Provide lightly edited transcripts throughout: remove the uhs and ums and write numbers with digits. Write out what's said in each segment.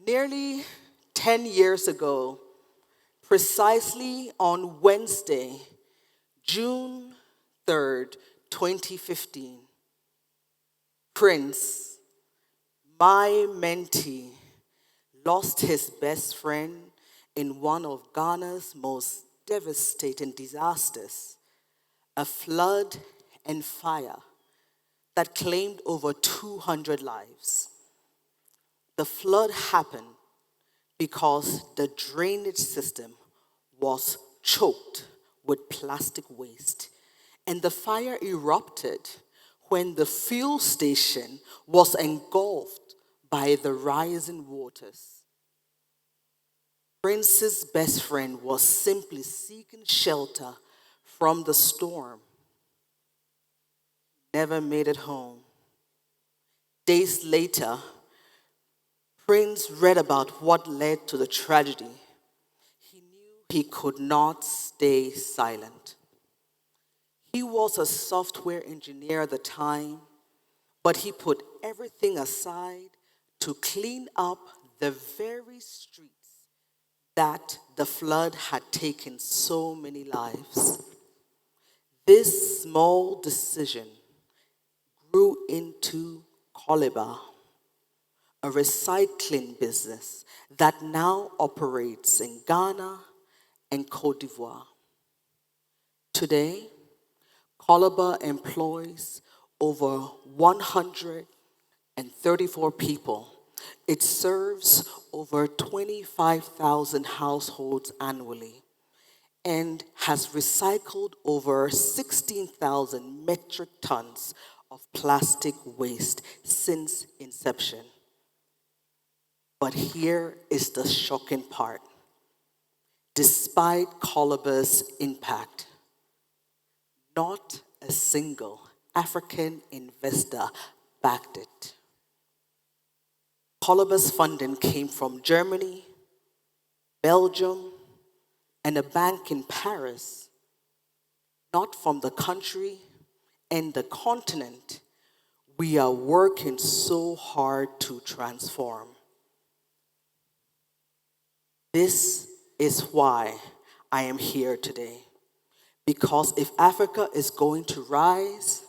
Nearly 10 years ago, precisely on Wednesday, June 3rd, 2015, Prince, my mentee, lost his best friend in one of Ghana's most devastating disasters, a flood and fire that claimed over 200 lives. The flood happened because the drainage system was choked with plastic waste, and the fire erupted when the fuel station was engulfed by the rising waters. Prince's best friend was simply seeking shelter from the storm. Never made it home. Days later, Prince read about what led to the tragedy. He knew he could not stay silent. He was a software engineer at the time, but he put everything aside to clean up the very streets that the flood had taken so many lives. This small decision grew into Coliba, a recycling business that now operates in Ghana and Cote d'Ivoire. Today, Coliba employs over 134 people. It serves over 25,000 households annually and has recycled over 16,000 metric tons of plastic waste since inception. But here is the shocking part. Despite Coliba's impact, not a single African investor backed it. Coliba's funding came from Germany, Belgium, and a bank in Paris, not from the country and the continent we are working so hard to transform. This is why I am here today. Because if Africa is going to rise,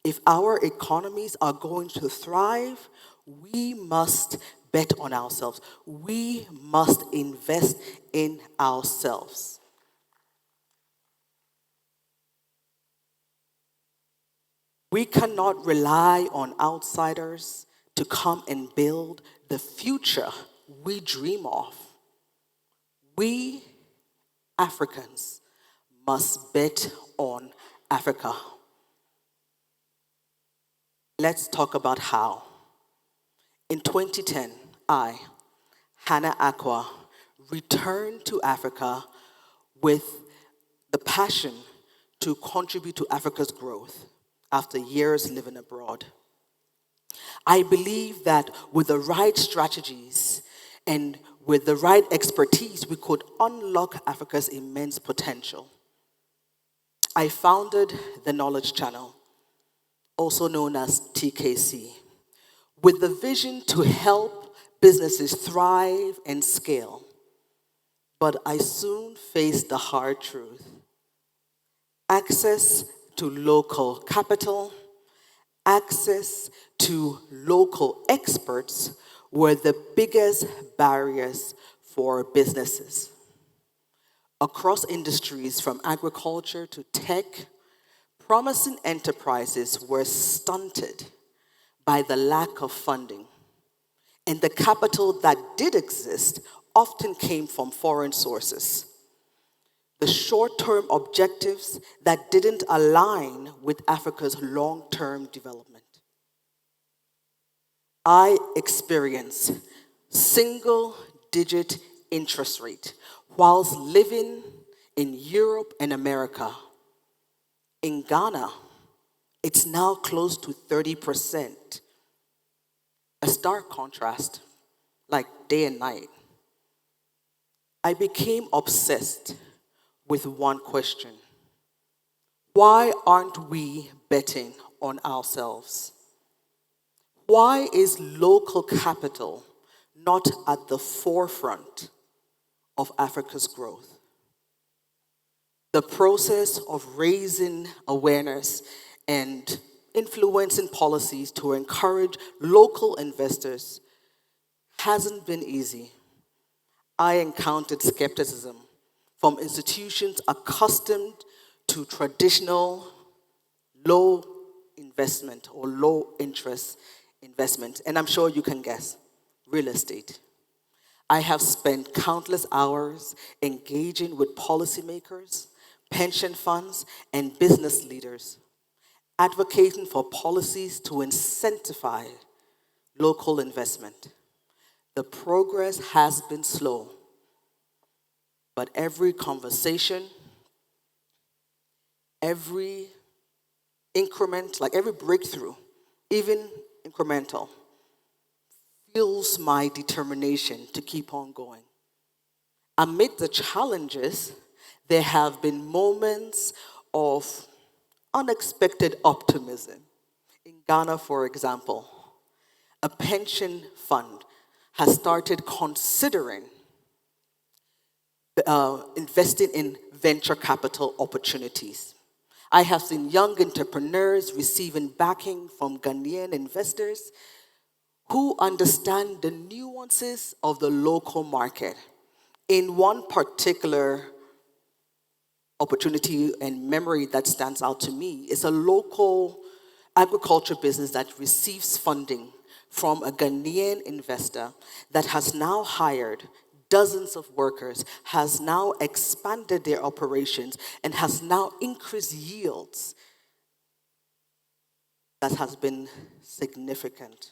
if our economies are going to thrive, we must bet on ourselves. We must invest in ourselves. We cannot rely on outsiders to come and build the future we dream of. We Africans must bet on Africa. Let's talk about how. In 2010, I, Hannah Acquah, returned to Africa with the passion to contribute to Africa's growth after years living abroad. I believe that with the right strategies and with the right expertise, we could unlock Africa's immense potential. I founded the Knowledge Channel, also known as TKC, with the vision to help businesses thrive and scale. But I soon faced the hard truth. Access to local capital, access to local experts were the biggest barriers for businesses. Across industries from agriculture to tech, promising enterprises were stunted by the lack of funding. And the capital that did exist often came from foreign sources. The short-term objectives that didn't align with Africa's long-term development. I experienced single-digit interest rate whilst living in Europe and America. In Ghana, it's now close to 30%. A stark contrast, like day and night. I became obsessed with one question. Why aren't we betting on ourselves? Why is local capital not at the forefront of Africa's growth. The process of raising awareness and influencing policies to encourage local investors hasn't been easy. I encountered skepticism from institutions accustomed to traditional low investment or low interest investment. And I'm sure you can guess, real estate. I have spent countless hours engaging with policymakers, pension funds, and business leaders, advocating for policies to incentivize local investment. The progress has been slow, but every conversation, every increment, like every breakthrough, even incremental, fuels my determination to keep on going. Amid the challenges, there have been moments of unexpected optimism. In Ghana, for example, a pension fund has started considering investing in venture capital opportunities. I have seen young entrepreneurs receiving backing from Ghanaian investors who understand the nuances of the local market. In one particular opportunity and memory that stands out to me is a local agriculture business that receives funding from a Ghanaian investor that has now hired dozens of workers, has now expanded their operations, and has now increased yields. That has been significant.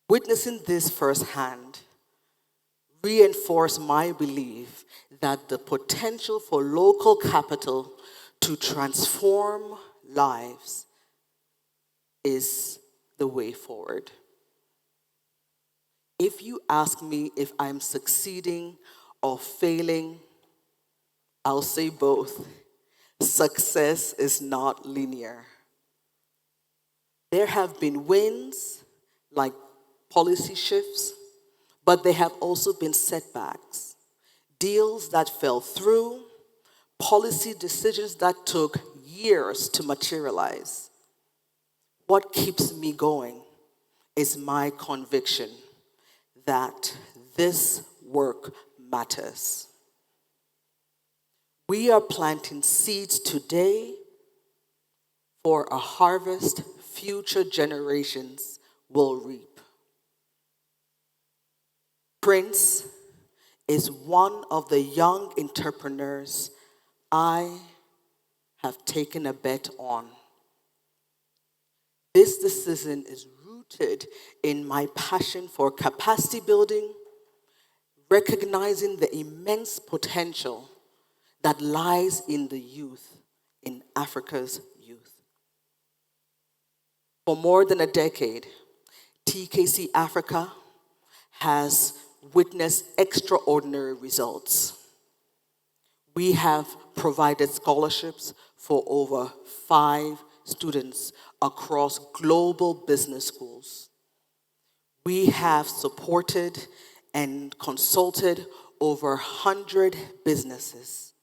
Witnessing this firsthand reinforced my belief that the potential for local capital to transform lives is the way forward. If you ask me if I'm succeeding or failing, I'll say both. Success is not linear. There have been wins, like policy shifts, but there have also been setbacks. Deals that fell through, policy decisions that took years to materialize. What keeps me going is my conviction that this work matters. We are planting seeds today for a harvest future generations will reap. Prince is one of the young entrepreneurs I have taken a bet on. This decision is rooted in my passion for capacity building, recognizing the immense potential that lies in the youth, in Africa's youth. For more than a decade, TKC Africa has witnessed extraordinary results. We have provided scholarships for over 5 students across global business schools. We have supported and consulted over 100 businesses.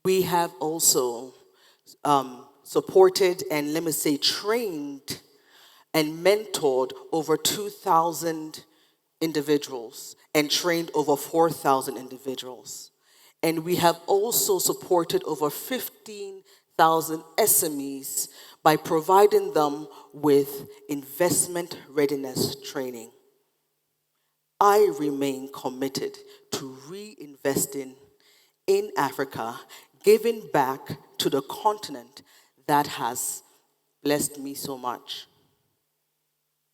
We have also supported and, let me say, trained and mentored over 2,000 individuals and trained over 4,000 individuals. And we have also supported over 15,000 SMEs by providing them with investment readiness training. I remain committed to reinvesting in Africa, giving back to the continent that has blessed me so much.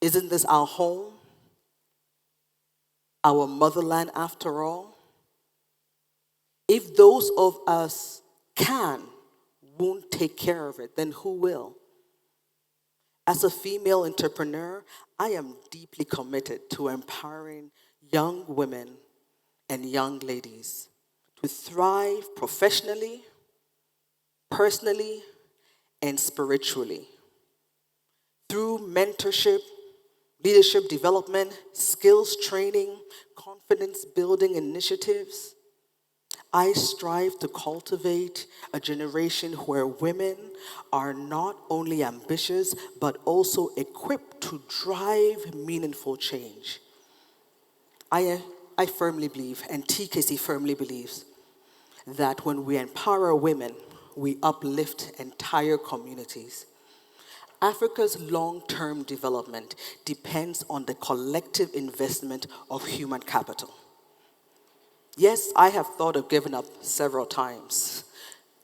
Isn't this our home? Our motherland after all? If those of us won't take care of it, then who will? As a female entrepreneur, I am deeply committed to empowering young women and young ladies to thrive professionally, personally, and spiritually. Through mentorship, leadership development, skills training, confidence building initiatives. I strive to cultivate a generation where women are not only ambitious, but also equipped to drive meaningful change. I firmly believe, and TKC firmly believes, that when we empower women, we uplift entire communities. Africa's long-term development depends on the collective investment of human capital. Yes, I have thought of giving up several times.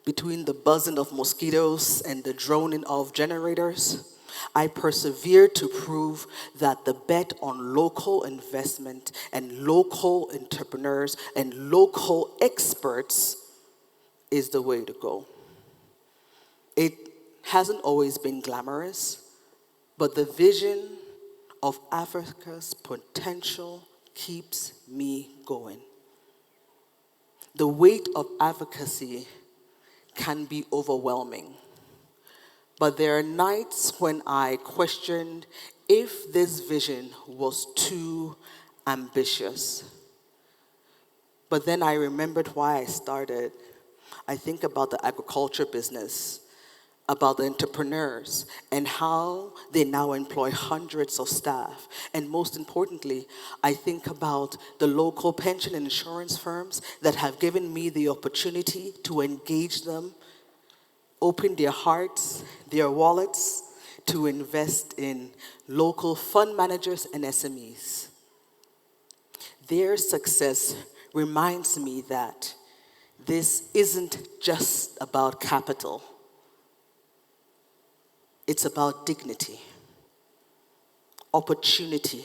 Between the buzzing of mosquitoes and the droning of generators, I persevered to prove that the bet on local investment and local entrepreneurs and local experts is the way to go. It hasn't always been glamorous, but the vision of Africa's potential keeps me going. The weight of advocacy can be overwhelming, but there are nights when I questioned if this vision was too ambitious. But then I remembered why I started. I think about the agriculture business, about the entrepreneurs, and how they now employ hundreds of staff. And most importantly, I think about the local pension and insurance firms that have given me the opportunity to engage them, open their hearts, their wallets, to invest in local fund managers and SMEs. Their success reminds me that this isn't just about capital. It's about dignity, opportunity,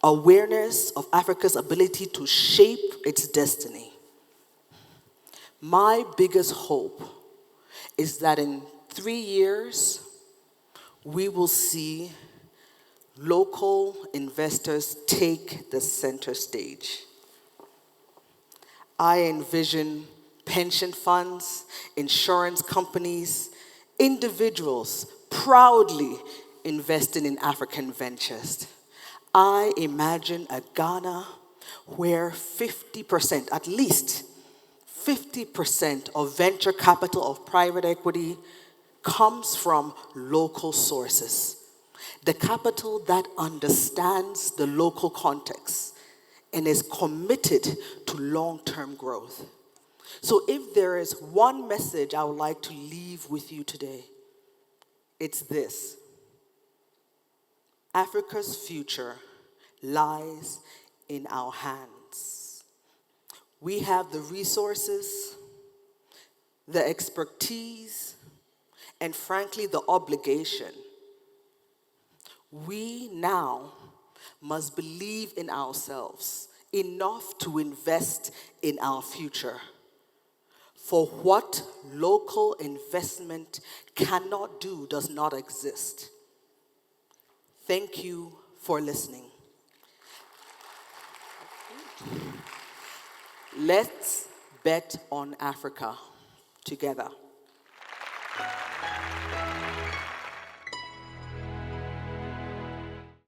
awareness of Africa's ability to shape its destiny. My biggest hope is that in 3 years, we will see local investors take the center stage. I envision pension funds, insurance companies, individuals proudly investing in African ventures. I imagine a Ghana where 50%, at least 50% of venture capital of private equity comes from local sources. The capital that understands the local context and is committed to long-term growth. So if there is one message I would like to leave with you today, it's this: Africa's future lies in our hands. We have the resources, the expertise, and frankly, the obligation. We now must believe in ourselves enough to invest in our future. For what local investment cannot do does not exist. Thank you for listening. Let's bet on Africa together.